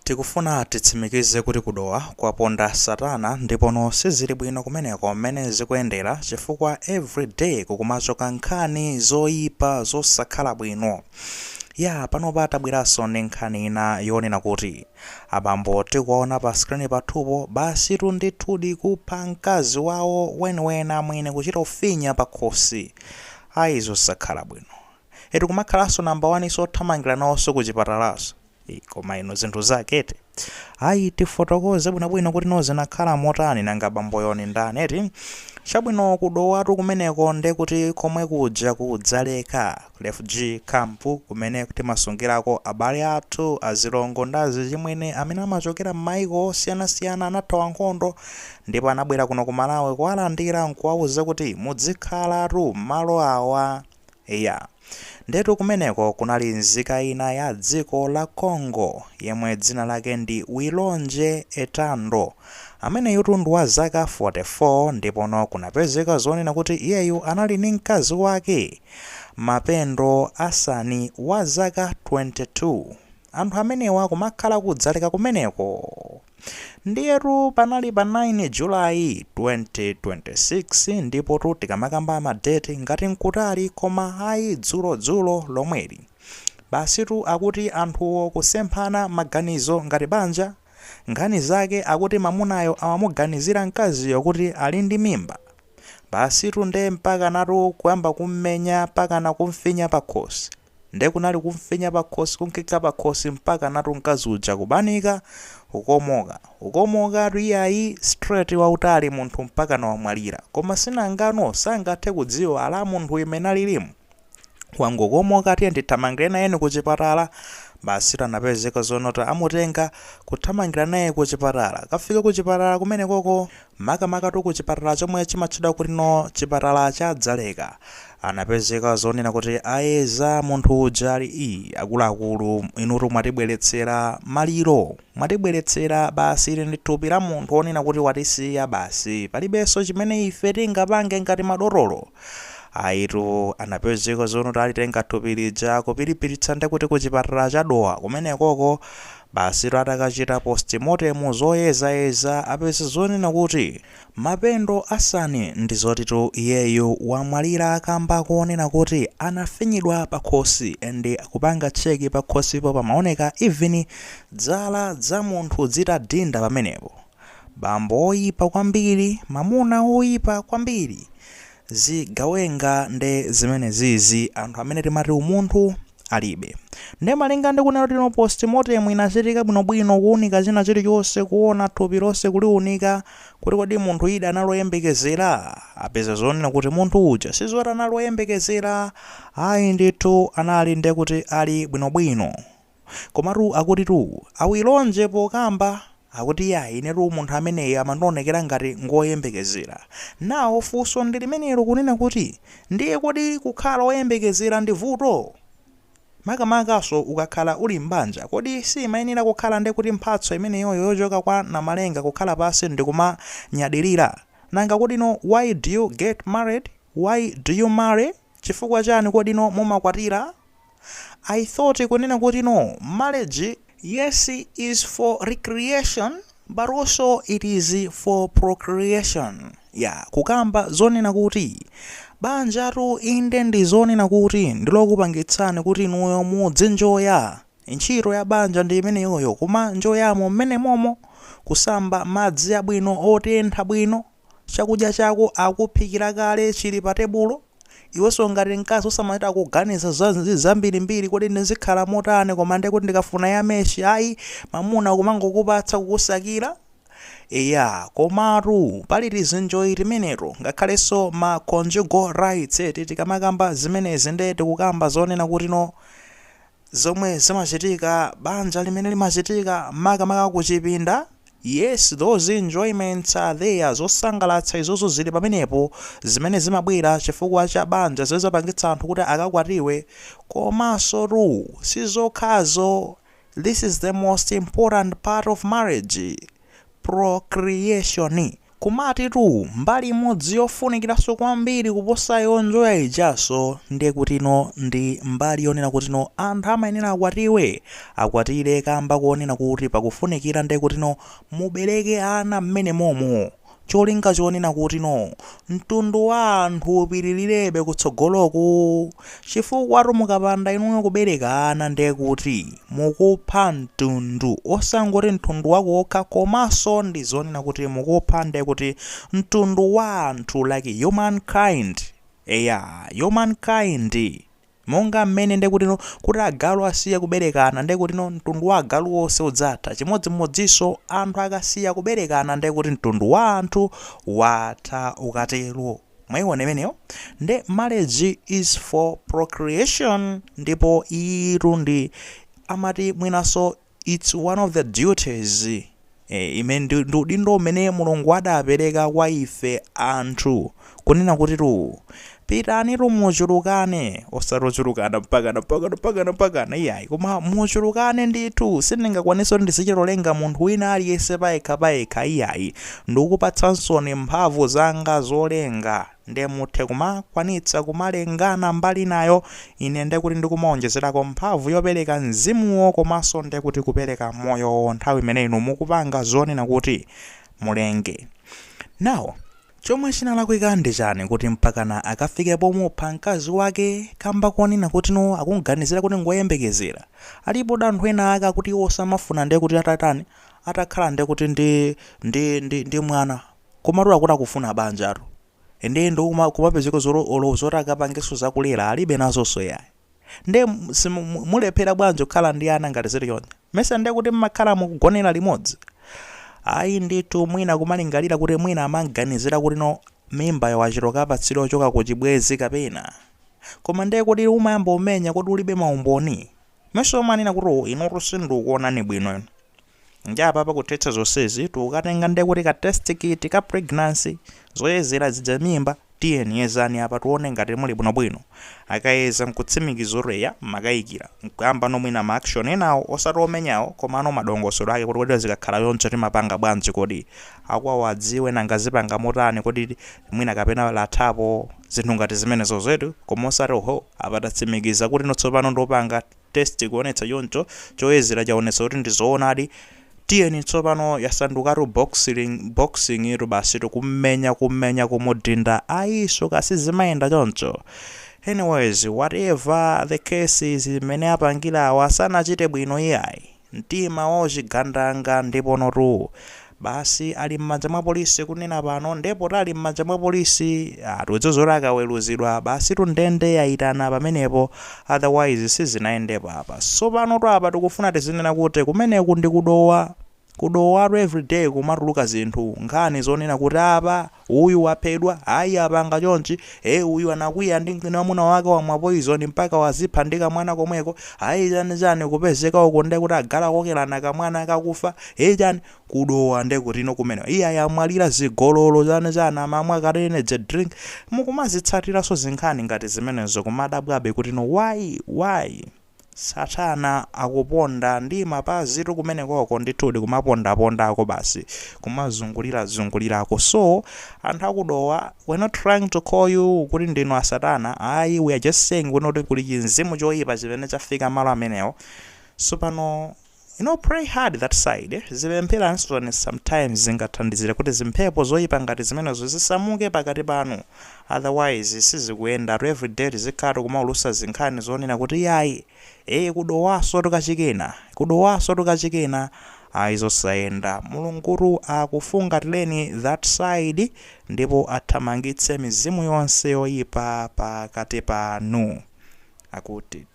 Tikufuna titsimikize kuti kudowa kwaponda satana ndipono sizili bwino kumeneko mmene zikuyendera chifukwa everyday kukumachoka nkhani zoyipa zosakhala bwino. Panopa tabweranso ndi nkhani ina yonena kuti abambo tikuona pa screen pathupo basi ndithudi kupha mkazi wawo weniweni amwene kuchita ufinya pa khosi. Zosakhala bwino. Kumakhalanso namba 1 sothamangira nawonso kuchipatalaso. Koma ino zinthu zakete. Tifotokoze bwinobwino kuti zinakhala motani nanga bamboyo ni ndani eti. Chabwino kudowatu kumeneko nde kuti komwe kuja kudzaleka refugee camp kumene timasungirako abale athu azilongo ndazi chimwene amene amachokera m'mayiko osiyanasiyana anathawa nkhondo ndipo anabwera kuno ku Malawi kuwalandira nkuwawuza kuti muzikhalatu m'malo awa. Ndetu kumeneko kunali nzika ina ya dziko la Congo yemwe dzina lake ndi Wilonje Etando amene yutundu wa zaka 44 ndipono kunapezeka zonena kuti iyeyu anali ndi mkazi wake Mapendo Asani wa zaka 22. Anthu amenewa kumakhala kudzaleka kumeneko. Ndiyetu panali pa 9 July 2026 ndipo tikamakamba madeti ngati nkutali koma dzulo lomweli. Basitu akuti anthuwo kusemphana maganizo ngati banja. Nkhani zake akuti mamunayo amamuganizira mkaziyo kuti ali ndi mimba. Basitu nde mpaka natu kuyamba kummenya mpaka na kumfinya pa khosi. Nde kunali kumfinya pa khosi kunkika pa khosi mpaka natu mkazi uja kubanika ukomoka iyayi straight wautali munthu mpaka na wamwalira. Koma sinangano sangathe kudziwa ala munthu imene alilimu. Wangokomoka tiye ndithamangire naye kuchipatala. Basi anapezeka zonota amutenga kuthamangira naye kuchipatala. Kafika kuchipatala kumenekoko makamaka kuchipatala chomwe chimatchedwa kuti chipatala cha Dzaleka. Anapezeka zonena kuti ayeza munthu uja ali akuluakulu inutu mwatibweretsera maliro. Mwatibweretsera basi ili ndi thupi la munthu onena kuti watisiya basi. Palibenso chimene ife tingapange ngati madotolo. Anapezeka zonota alitenga thupi lija kupiripiritsa ndi kuti kuchipatala cha Dowa kumenekoko basi atakachita postmortem zoyezayeza apeza zonena kuti Mapendo Asani ndi zotitu iyeyu wamwalira akamba kuonena kuti anafinyidwa pa khosi ndi kupanga cheki pa khosipo pamaoneka even dzala za munthu zitadinda pamenepo. Bambo oyipa kwambiri, mamuna oyipa kwambiri. Zigawenga nde zimene zizi anthu amene timati umunthu alibe. Nde malinga ndi kunena kuti postmortem inachitika bwinobwino kuunika china chilichonse kuona thupi lonse kuliunika kuti kodi munthu ida analoyembekezera. Apeza zonena kuti munthu uja sizoti analoyembekezera. Ndithu anali nde kuti ali bwinobwino. Komatu akuti awilonje pokamba akuti inetu munthu ameneyo amandiwonekera ngati ngoyembekezera. Nawo funso ndi limenelo kunena kuti ndiye kodi kukhala woyembekezera ndi vuto? Makamakaso ukakhala uli mbanja kodi simayenera kukhala ndi kuti mphatso imeneyo yochoka kwa Namalenga kukhala pasi ndi kumanyadirira. Nanga kodi why do you get married? Why do you marry? Chifukwa chani kodi mumakwatira? I thought kunena kuti marriage yes is for recreation but also it is for procreation. Kukamba zonena kuti banjatu inde ndi zonena kuti ndilokupangitsani kuti inuyo mudzinjoya. Ntchito ya banja ndi imeneyoyo koma njoyamo mmene momo kusamba madzi abwino otentha bwino, chakudya chako akuphikira kale chili pa tebulo. Iwenso ngati mkazi usamachita kuganiza zambirimbiri kodi ndizikhala motani koma ndi kuti ndikafuna ya meshi mamuna kumangokupatsa kukusakira. Komatu pali tizinjoyi timeneto ngakhalenso ma conjugal rights tikamakamba zimenezi nde tikukamba zonena kuti zomwe zimachitika banja limene limachitika makamaka kuchipinda. Yes, those enjoyments are there. Zosangalatsa izozo zili pamenepo zimene zimabwera chifukwa cha banja zizapangitsa anthu kuti akakwatiwe. Komanso sizokhazo. This is the most important part of marriage. Procreation. kumatitu mbali imodzi yofunikiranso kwambiri kuposa yonjoya ijaso ndiye kutino ndi mbali yonena kutino anthu amayenera akwatire kamba kuonena kuti pakufunikira ndiye kutino mubereke ana mmene momo cholinga chonena kutino mtundu wa anthu upirilirebe kutsogoloku chifukwa mukapanda inuyo kubereka ana ndiye kuti mukupha mtundu osangoti mtundu wako okha komanso ndi zonena kuti mukupha ndiye kuti mtundu wa anthu like humankind humankind monga mmene ndiye kutino kuti agalu asiya kuberekana ndiye kutino mtundu wa agalu wonse udzatha chimodzimodzinso anthu akasiya kuberekana ndiye kuti mtundu wa anthu watha ukatero mwayiona imeneyo nde marriage is for procreation ndipo iru ndi amati mwinaso it's one of the duties imene ndi udindo umene mulungu adapereka kwa ife anthu kunena kuti pitani muchulukane osatochulukana mpakana iyayi koma muchulukane ndithu sindingakwanisa ndisichilolenga munthu wina aliyense payekha iyayi ndikupatsanso mphamvu zanga zolenga nde muthe kumakwanitsa kumalengana mbali nayo ine nde kuti ndikumaonjezerako mphamvu yopereka mzimuwo komanso nde kuti kupereka moyo nthawi imene inu mukupanga zonena kuti mulenge now chomwe chinalakwika ndi chani kuti mpakana akafike pomupha mkazi wake kamba konena kuti akuganizira kuti ngoyembekezera alipo danthu ena aka kuti osamafuna ndiye kuti atakhala ndiye kuti ndi mwana komatu akuti akufuna banja ende ndo kumapezeka zoti akapangenso zakulera alibe nazonso yayi nde mulephera bwanji kukhala ndi ana ngati zili chonde mesa ndiye kuti mmakhala mukugonera limodzi ayi ndithu mwina kumalingalira kuti mwina amaganizira kuti mimba yawachitoka apatsidwa ochoka ku chibwezi kapena koma ndiye kuti umayamba umenya kuti ulibe maumboni meso manena kuti inotu sindikuonani bwino ino ndi apapa kuthetsa zonsezi tukatenga ndiye kuti ka test kit ka pregnancy zoyezera zidza mimba tiyeni yezani apa tuone ngati muli bwinobwino akayeza mkutsimikizo reya makayikira mkuyamba nomwina ma action enawo osati omenyawo koma madongosolo ake kuti zikakhala yonse timapanga bwanji kodi akwawo adziwe nangazipanga motani kodi mwina kapena lathapo zinthu ngati zimenezo zetu koma osati oho apatatsimikiza kuti tsopano ndopanga test kuonetsa yoncho choyezera chaonetsa kuti ndizoonadi tiyeni tsopano yasandukatu boxing iru basi kumenya kumudinda ayiso kasi zimayenda choncho anyways whatever the case is imene apangira awa sanachite bwino iyayi mtima wochigandanga ndipo notu basi ali m'manja mwa polisi kunena pano ndipo tali m'manja mwa polisi tudzozora akaweruzidwa basi tundende yayitana pamenepo otherwise sizinayendepo apa so pano apa tikufuna tizinena kuti kumeneku ndi kudowa everyday kumatuluka zinthu nkhani zonena kuti apa uyu waphedwa ayi apanga chonchi uyu anakwiya ndi mwamuna wake wamwa poison mpaka wazipha ndi kamwana komweko ayi chani kupezeka uko ndiye kuti agala kokerana kamwana kakufa chani kudowa ndiye kuti kumene iya yamwalira zigololo chani amamwa katenedze drink mukumazitsatiraso zinkhani ngati zimenezo kumadabwabe kuti why Satana akuponda ndi mapazi kumene koko ndithudi kumaponda-pondako basi kumazungulira-zungulirako so anthu akudowa we're not trying to call you kuti ndinu a Satana ayi we are just saying kuti kuli chinzimu choyipa chimene chafika malo amenewo so pano pray hard that side zipempheranso sometimes zingathandizire kuti zimphepo zoyipa ngati zimenezo zisamuke pakati panu otherwise sizikuyenda everyday zikhala kumaulusa zinkhani zonena kuti yayi kudowaso tukachikena ayizosayenda mulungu akufungatireni that side ndipo athamangitse mizimu yonse yoyipa pakati panu akuti